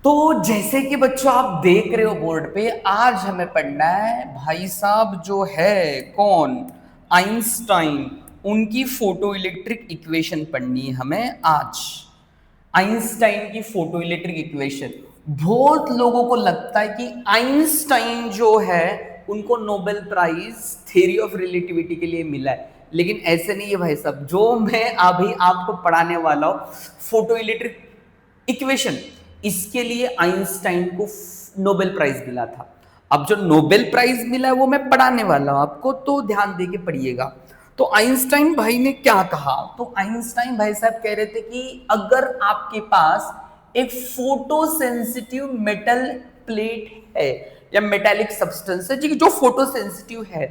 तो जैसे कि बच्चों आप देख रहे हो बोर्ड पे, आज हमें पढ़ना है भाई साहब जो है कौन, आइंस्टाइन, उनकी फोटो इलेक्ट्रिक इक्वेशन पढ़नी है हमें आज। आइंस्टाइन की फोटो इलेक्ट्रिक इक्वेशन। बहुत लोगों को लगता है कि आइंस्टाइन जो है उनको Nobel prize theory of relativity के लिए मिला है, लेकिन ऐसे नहीं है भाई साहब। जो मैं अभी आपको पढ़ाने वाला हूं फोटो इलेक्ट्रिक इक्वेशन, इसके लिए आइंस्टाइन को नोबेल प्राइज मिला था। अब जो नोबेल प्राइज मिला है वो मैं पढ़ाने वाला हूं आपको, तो ध्यान दे के पढ़िएगा। तो आइंस्टाइन भाई ने क्या कहा, तो आइंस्टाइन भाई साहब कह रहे थे कि अगर आपके पास एक फोटो सेंसिटिव मेटल प्लेट है या मेटालिक सब्सटेंस है जो फोटो सेंसिटिव है,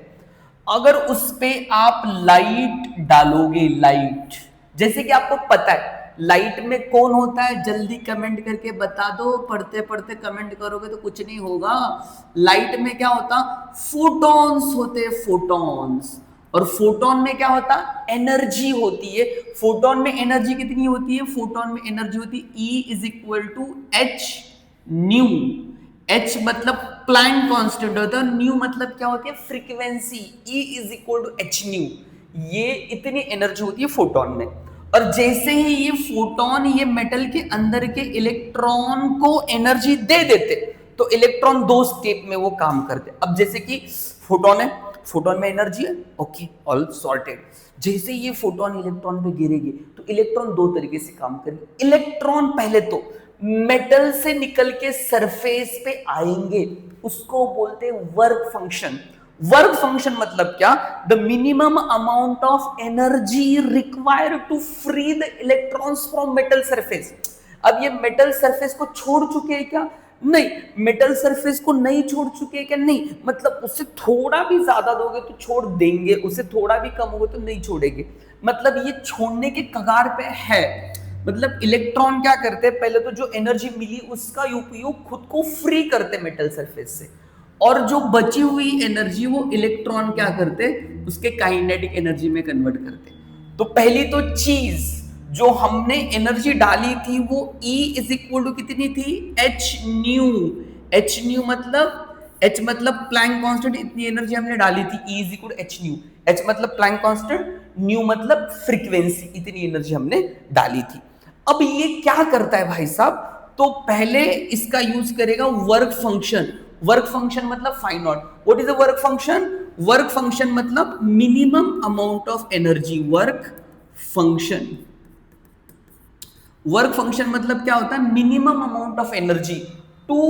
अगर उस पे आप लाइट डालोगे, लाइट, जैसे कि आपको पता है लाइट में कौन होता है, जल्दी कमेंट करके बता दो, पढ़ते पढ़ते कमेंट करोगे तो कुछ नहीं होगा। लाइट में क्या होता, फोटॉन्स होते, फोटॉन्स। और फोटोन में क्या होता, एनर्जी होती है। फोटोन में एनर्जी कितनी होती है, फोटोन में एनर्जी होती है E is equal to H nu. H मतलब प्लैंक कांस्टेंट होता है, न्यू मतलब क्या होती है, frequency. E is equal to H nu, ये इतनी एनर्जी होती है फोटोन में। और जैसे ही ये फोटोन ये मेटल के अंदर के इलेक्ट्रॉन को एनर्जी दे देते, तो इलेक्ट्रॉन दो स्टेप में वो काम करते। अब जैसे कि फोटोन है, फोटोन में एनर्जी है, ओके ऑल सॉर्टेड। जैसे ये फोटोन इलेक्ट्रॉन पे गिरेगी तो इलेक्ट्रॉन दो तरीके से काम करेंगे। इलेक्ट्रॉन पहले तो मेटल से निकल के सरफेस पे आएंगे, उसको बोलते हैं वर्क फंक्शन। वर्क फंक्शन मतलब क्या, the minimum amount of energy required to free the electrons from metal surface. अब ये मेटल सरफेस को छोड़ चुके हैं क्या, नहीं। मेटल सरफेस को नहीं छोड़ चुके हैं क्या, नहीं। मतलब उससे थोड़ा भी ज्यादा दोगे तो छोड़ देंगे, उससे थोड़ा भी कम होगा तो नहीं छोड़ेंगे। मतलब ये छोड़ने के कगार पे है। मतलब इलेक्ट्रॉन क्या करते हैं, पहले तो जो एनर्जी मिली उसका उपयोग खुद को फ्री करते मेटल सरफेस से, और जो बची हुई एनर्जी वो इलेक्ट्रॉन क्या करते, उसके काइनेटिक एनर्जी में कन्वर्ट करते। तो पहली तो चीज जो हमने एनर्जी डाली थी वो E इज इक्वल टू कितनी थी, एच न्यू। एच न्यू मतलब, एच मतलब प्लैंक कांस्टेंट, इतनी एनर्जी हमने डाली थी, E is equal to H nu. H मतलब प्लैंक कांस्टेंट, न्यू मतलब फ्रीक्वेंसी, इतनी एनर्जी हमने डाली थी। अब ये क्या करता है भाई साहब, तो पहले इसका यूज करेगा वर्क फंक्शन। वर्क फंक्शन मतलब phi naught. What is a work function, work function मतलब minimum amount of energy, work function. Work function मतलब क्या होता है, minimum amount of energy to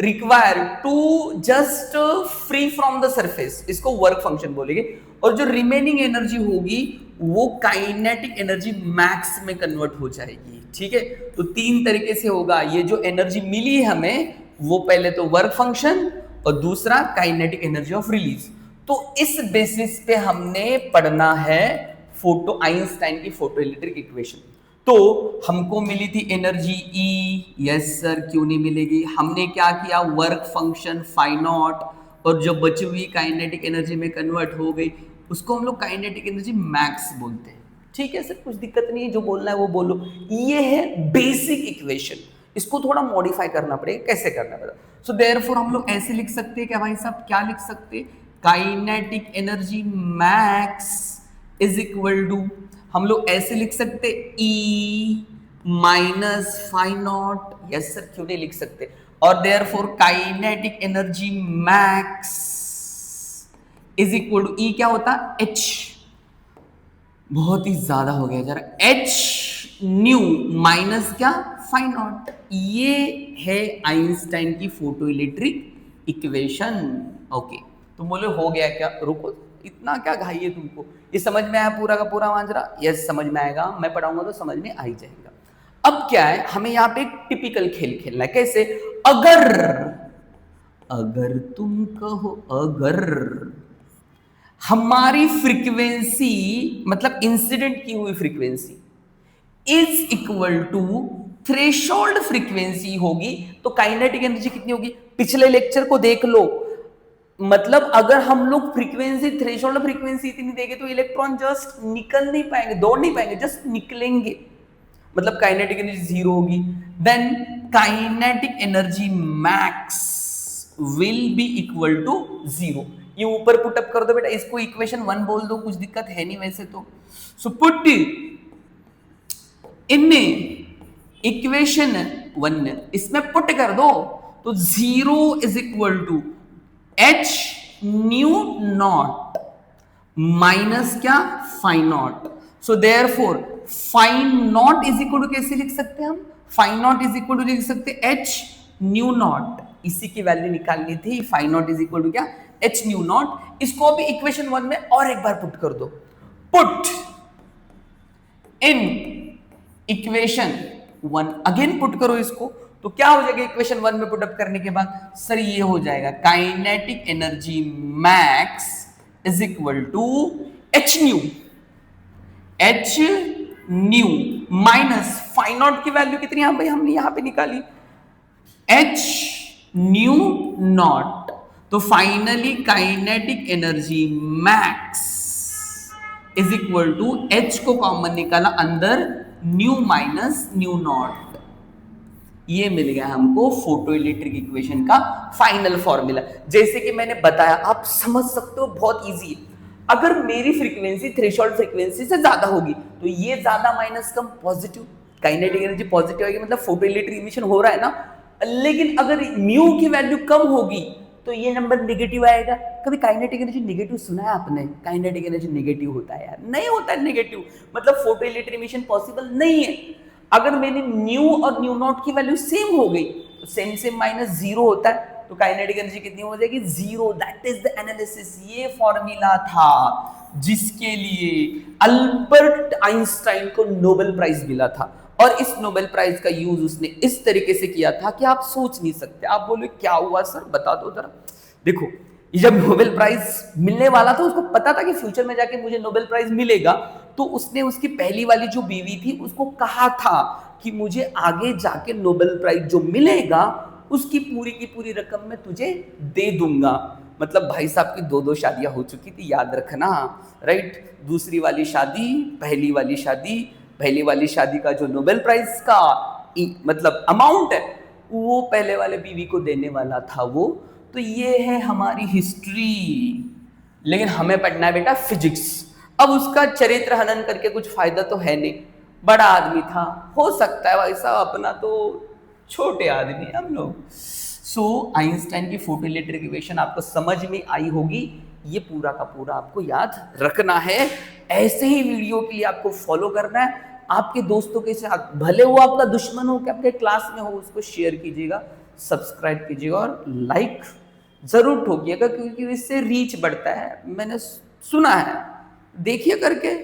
require to just free from the surface, इसको work function बोलेंगे। और जो remaining energy होगी वो काइनेटिक एनर्जी मैक्स में कन्वर्ट हो जाएगी। ठीक है, तो तीन तरीके से होगा। ये जो एनर्जी मिली हमें वो पहले तो वर्क फंक्शन और दूसरा काइनेटिक एनर्जी ऑफ रिलीज। तो इस बेसिस पे हमने पढ़ना है फोटो, आइंस्टाइन की फोटो इलेक्ट्रिक इक्वेशन। तो हमको मिली थी एनर्जी E, यस सर, क्यों नहीं मिलेगी। हमने क्या किया, वर्क फंक्शन फाइव नॉट, और जो बची हुई काइनेटिक एनर्जी में कन्वर्ट हो गई उसको हम लोग काइनेटिक एनर्जी मैक्स बोलते हैं। ठीक है सर, कुछ दिक्कत नहीं है, जो बोलना है वो बोलो। ये है बेसिक इक्वेशन, इसको थोड़ा मॉडिफाई करना पड़ेगा। कैसे करना पड़ेगा, सो देयरफॉर हम लोग ऐसे लिख सकते हैं क्या भाई साहब, क्या लिख सकते, kinetic energy max is equal to, हम लोग ऐसे लिख सकते E minus five naught, yes sir, क्यों नहीं लिख सकते। और therefore kinetic energy max is equal to E क्या होता, H, बहुत ही ज्यादा हो गया जरा, H न्यू माइनस क्या, फाइव नॉट। ये है आइंस्टाइन की फोटो इलेक्ट्रिक इक्वेशन। ओके, तो बोले हो गया क्या, रुको, इतना क्या घाई है तुमको, ये समझ में आया पूरा का पूरा मांजरा, यस समझ में आएगा, मैं पढ़ाऊंगा तो समझ में आ ही जाएगा। अब क्या है, हमें यहाँ पे एक टिपिकल खेल खेलना है। कैसे, अगर, अगर तुम कहो, अगर हमारी फ्रीक्वेंसी मतलब इंसिडेंट की हुई frequency is equal to threshold frequency होगी, तो काइनेटिक एनर्जी कितनी होगी, पिछले लेक्चर को देख लो। मतलब अगर हम लोग फ्रीक्वेंसी, थ्रेशोल्ड फ्रीक्वेंसी इतनी देंगे तो इलेक्ट्रॉन जस्ट निकल नहीं पाएंगे, दौड़ नहीं पाएंगे, जस्ट निकलेंगे। मतलब काइनेटिक एनर्जी जीरो होगी। Then kinetic energy max will be equal to 0। ये ऊपर पुटअप कर दो बेटा, इसको इक्वेशन 1 बोल दो, कुछ दिक्कत है नहीं वैसे तो। सो पुट इन इक्वेशन 1 इसमें पुट कर दो, तो 0 is equal to H nu naught minus क्या, phi naught. So therefore phi naught is equal to कैसे लिख सकते हैं हम, phi naught is equal to लिख सकते एच न्यू नॉट, इसी की वैल्यू निकालनी थी। Phi naught is equal to क्या, एच न्यू नॉट। इसको अभी इक्वेशन 1 में और एक बार पुट कर दो, put in equation 1, again put करो इसको, तो क्या हो जाएगा इक्वेशन 1 में पुटअप करने के बाद, सर ये हो जाएगा kinetic energy max is equal to H nu minus phi naught की वैल्यू कितनी है भाई, हमने यहां पे निकाली एच न्यू नॉट। तो finally kinetic energy max is equal to H को कॉमन निकाला अंदर, न्यू माइनस न्यू नॉट। ये मिल गया हमको फोटो इलेक्ट्रिक इक्वेशन का फाइनल फॉर्मूला। जैसे कि मैंने बताया, आप समझ सकते हो, बहुत इजी है। अगर मेरी फ्रीक्वेंसी थ्रेशोल्ड फ्रीक्वेंसी से ज्यादा होगी तो ये ज्यादा माइनस कम पॉजिटिव, काइनेटिक एनर्जी पॉजिटिव आएगी, मतलब फोटो इलेक्ट्रिक इमिशन हो रहा है ना। लेकिन अगर म्यू की वैल्यू कम होगी तो ये नंबर नेगेटिव आएगा। कभी काइनेटिक एनर्जी नेगेटिव सुना है आपने? काइनेटिक एनर्जी नेगेटिव होता है यार, नहीं होता है नेगेटिव, मतलब फोटो इलेक्ट्रिक इमिशन पॉसिबल नहीं है। अगर मेरी न्यू और न्यू नॉट की वैल्यू सेम हो गई तो सेम सेम माइनस 0 होता है, तो काइनेटिक एनर्जी कितनी हो जाएगी, 0। That is the analysis. ये फॉर्मूला था जिसके लिए अल्बर्ट आइंस्टाइन को नोबेल प्राइज मिला था, और इस नोबेल प्राइज का यूज उसने इस तरीके से किया था कि आप सोच नहीं सकते। आप बोले क्या हुआ सर, बता दो जरा। देखो, जब नोबेल प्राइज मिलने वाला था, उसको पता था कि फ्यूचर में जाके मुझे नोबेल प्राइज मिलेगा, तो उसने उसकी पहली वाली जो बीवी थी उसको कहा था कि मुझे आगे जाके नोबेल प्राइज जो मिलेगा उसकी पूरी की पूरी रकम मैं तुझे दे दूंगा। मतलब भाई साहब की 2 शादियां हो चुकी थी, याद रखना, राइट। दूसरी वाली शादी, पहली वाली शादी, पहली वाली शादी का जो नोबेल प्राइज का मतलब अमाउंट है वो पहले वाले बीवी को देने वाला था वो। तो ये है हमारी हिस्ट्री, लेकिन हमें पढ़ना है बेटा फिजिक्स। अब उसका चरित्र हनन करके कुछ फायदा तो है नहीं, बड़ा आदमी था, हो सकता है भाई साहब अपना तो छोटे आदमी हम लोग। सो आइंस्टाइन की फोटो इलेक्ट्रिक इक्वेशन आपको समझ में आई होगी, ये पूरा का पूरा आपको याद रखना है। ऐसे ही वीडियो के लिए आपको फॉलो करना है, आपके दोस्तों के साथ, भले वो आपका दुश्मन हो कि आपके क्लास में हो, उसको शेयर कीजिएगा, सब्सक्राइब कीजिएगा और लाइक जरूर ठोकिएगा, क्योंकि इससे रीच बढ़ता है, मैंने सुना है। देखिए करके,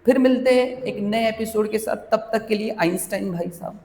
फिर मिलते हैं एक नए एपिसोड के साथ, तब तक के लिए आइंस्टाइन भाई साहब।